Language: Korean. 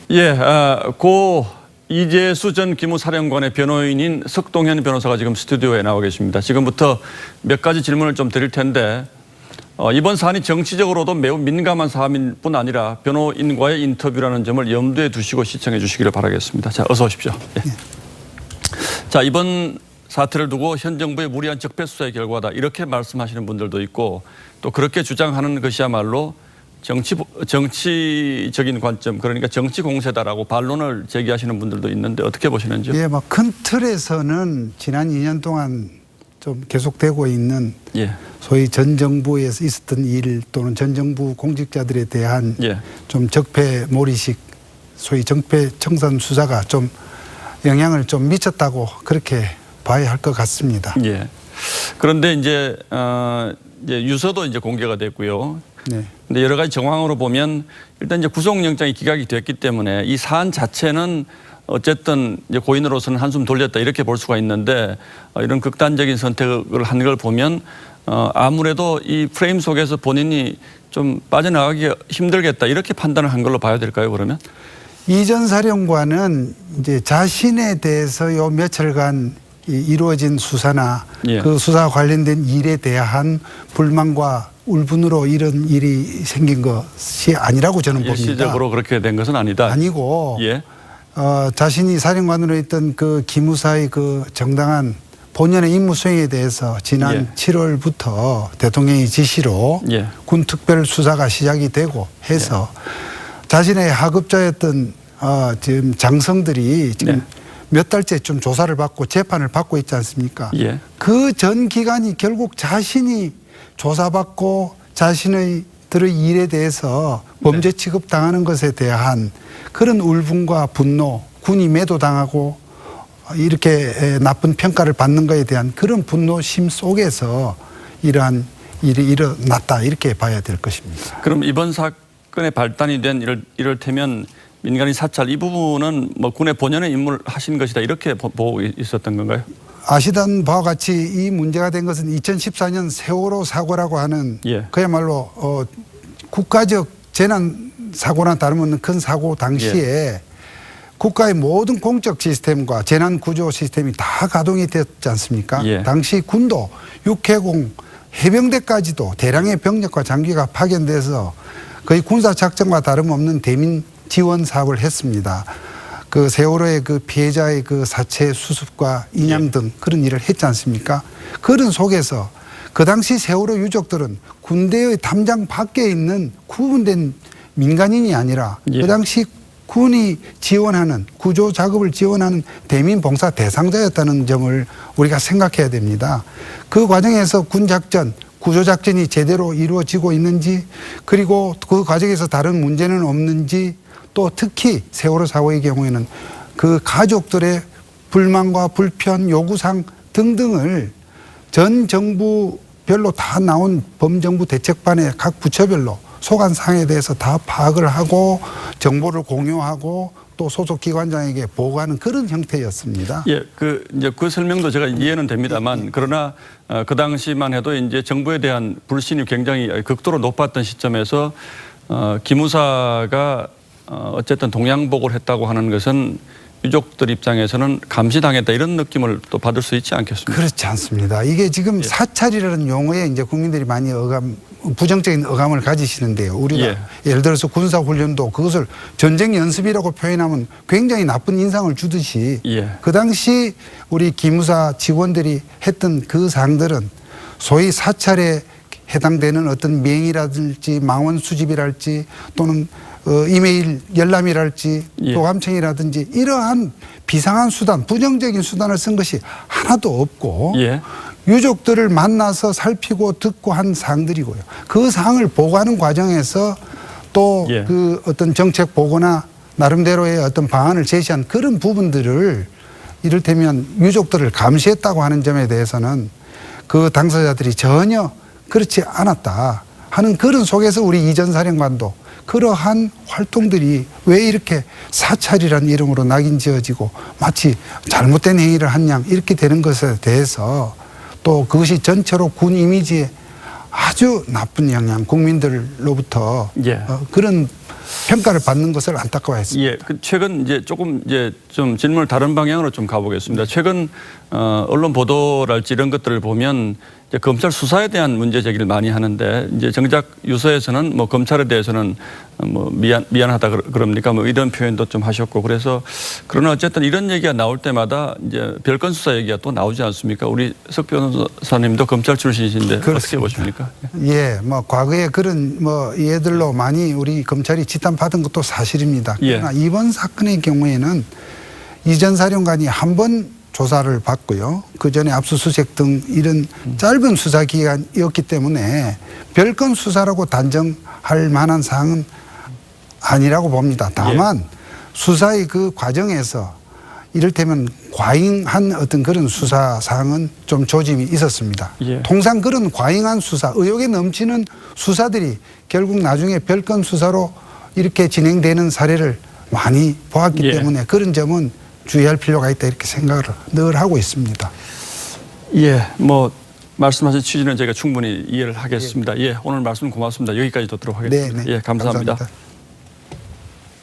예, 고 이재수 전 기무사령관의 변호인인 석동현 변호사가 지금 스튜디오에 나와 계십니다. 지금부터 몇 가지 질문을 좀 드릴 텐데 이번 사안이 정치적으로도 매우 민감한 사안일 뿐 아니라 변호인과의 인터뷰라는 점을 염두에 두시고 시청해 주시기를 바라겠습니다. 자, 어서 오십시오. 예. 자, 이번 사태를 두고 현 정부의 무리한 적폐 수사의 결과다 이렇게 말씀하시는 분들도 있고 또 그렇게 주장하는 것이야말로 정치적인 관점, 그러니까 정치 공세다라고 반론을 제기하시는 분들도 있는데 어떻게 보시는지요? 예, 뭐 큰 틀에서는 지난 2년 동안 좀 계속되고 있는 예. 소위 전 정부에서 있었던 일 또는 전 정부 공직자들에 대한 예. 좀 적폐 몰이식 소위 적폐 청산 수사가 좀 영향을 좀 미쳤다고 그렇게 봐야 할 것 같습니다. 예. 그런데 이제 유서도 이제 공개가 됐고요. 네. 근데 여러 가지 정황으로 보면 일단 이제 구속영장이 기각이 됐기 때문에 이 사안 자체는 어쨌든 이제 고인으로서는 한숨 돌렸다 이렇게 볼 수가 있는데 이런 극단적인 선택을 한 걸 보면 아무래도 이 프레임 속에서 본인이 좀 빠져나가기 힘들겠다 이렇게 판단을 한 걸로 봐야 될까요, 그러면? 이 전 사령관은 이제 자신에 대해서 요 며칠간 이루어진 수사나 예. 그 수사와 관련된 일에 대한 불만과 울분으로 이런 일이 생긴 것이 아니라고 저는 봅니다. 일시적으로 그렇게 된 것은 아니다. 아니고 예. 자신이 사령관으로 있던 그 기무사의 그 정당한 본연의 임무 수행에 대해서 지난 예. 7월부터 대통령의 지시로 예. 군 특별 수사가 시작이 되고 해서 자신의 하급자였던 지금 장성들이 지금 네. 몇 달째 좀 조사를 받고 재판을 받고 있지 않습니까? 예. 그 전 기간이 결국 자신이 조사받고 자신의 일에 대해서 범죄 취급당하는 것에 대한 그런 울분과 분노, 군이 매도당하고 이렇게 나쁜 평가를 받는 것에 대한 그런 분노심 속에서 이러한 일이 일어났다 이렇게 봐야 될 것입니다. 그럼 이번 사건의 발단이 된 이를테면 민간인 사찰 이 부분은 뭐 군의 본연의 임무를 하신 것이다 이렇게 보고 있었던 건가요? 아시던 바와 같이 이 문제가 된 것은 2014년 세월호 사고라고 하는 예. 그야말로 국가적 재난 사고나 다름없는 큰 사고 당시에 국가의 모든 공적 시스템과 재난 구조 시스템이 다 가동이 됐지 않습니까? 예. 당시 군도 육해공 해병대까지도 대량의 병력과 장비가 파견돼서 거의 군사 작전과 다름없는 대민 지원 사업을 했습니다. 그 세월호의 그 피해자의 그 사체 수습과 인양 등 그런 일을 했지 않습니까? 그런 속에서 그 당시 세월호 유족들은 군대의 담장 밖에 있는 구분된 민간인이 아니라 그 당시 군이 지원하는 구조 작업을 지원하는 대민 봉사 대상자였다는 점을 우리가 생각해야 됩니다. 그 과정에서 군 작전, 구조 작전이 제대로 이루어지고 있는지 그리고 그 과정에서 다른 문제는 없는지 또 특히 세월호 사고의 경우에는 그 가족들의 불만과 불편, 요구사항 등등을 전 정부별로 다 나온 범정부 대책반의 각 부처별로 소관사항에 대해서 다 파악을 하고 정보를 공유하고 또 소속 기관장에게 보고하는 그런 형태였습니다. 예, 이제 그 설명도 제가 이해는 됩니다만 그러나 그 당시만 해도 이제 정부에 대한 불신이 굉장히 극도로 높았던 시점에서 기무사가 어쨌든 동양복을 했다고 하는 것은 유족들 입장에서는 감시당했다 이런 느낌을 또 받을 수 있지 않겠습니까? 그렇지 않습니다. 이게 지금 사찰이라는 용어에 이제 국민들이 많이 부정적인 어감을 가지시는데요. 우리가 예를 들어서 군사훈련도 그것을 전쟁 연습이라고 표현하면 굉장히 나쁜 인상을 주듯이 그 당시 우리 기무사 직원들이 했던 그 사항들은 소위 사찰에 해당되는 어떤 명의라든지 망원 수집이랄지 또는 이메일 열람이랄지 도감청이라든지 이러한 비상한 수단, 부정적인 수단을 쓴 것이 하나도 없고 유족들을 만나서 살피고 듣고 한 사항들이고요. 그 사항을 보고하는 과정에서 또 그 어떤 정책 보고나 나름대로의 어떤 방안을 제시한 그런 부분들을 이를테면 유족들을 감시했다고 하는 점에 대해서는 그 당사자들이 전혀 그렇지 않았다 하는 그런 속에서 우리 이 전 사령관도 그러한 활동들이 왜 이렇게 사찰이라는 이름으로 낙인 지어지고 마치 잘못된 행위를 한 양 이렇게 되는 것에 대해서 또 그것이 전체로 군 이미지에 아주 나쁜 영향 국민들로부터 그런 평가를 받는 것을 안타까워했습니다. 예, 그 최근 이제 조금 이제 좀 질문을 다른 방향으로 좀 가보겠습니다. 최근 언론 보도랄지 이런 것들을 보면 이제 검찰 수사에 대한 문제 제기를 많이 하는데 이제 정작 유서에서는 뭐 검찰에 대해서는 뭐 미안하다 그럽니까 뭐 이런 표현도 좀 하셨고 그래서 그러나 어쨌든 이런 얘기가 나올 때마다 이제 별건 수사 얘기가 또 나오지 않습니까? 우리 석 변호사님도 검찰 출신이신데 그렇습니다. 어떻게 보십니까? 예, 뭐 과거에 그런 뭐 예들로 많이 우리 검찰이 지탄받은 것도 사실입니다. 그러나 이번 사건의 경우에는 이 전 사령관이 한 번 조사를 받고요. 그 전에 압수수색 등 이런 짧은 수사 기간이었기 때문에 별건 수사라고 단정할 만한 사항은 아니라고 봅니다. 다만 수사의 그 과정에서 이를테면 과잉한 어떤 그런 수사 사항은 좀 조짐이 있었습니다. 통상 그런 과잉한 수사, 의혹에 넘치는 수사들이 결국 나중에 별건 수사로 이렇게 진행되는 사례를 많이 보았기 때문에 그런 점은 주의할 필요가 있다 이렇게 생각을 늘 하고 있습니다. 예, 뭐 말씀하신 취지는 제가 충분히 이해를 하겠습니다. 예, 오늘 말씀 고맙습니다. 여기까지 듣도록 하겠습니다. 네, 예, 감사합니다. 감사합니다.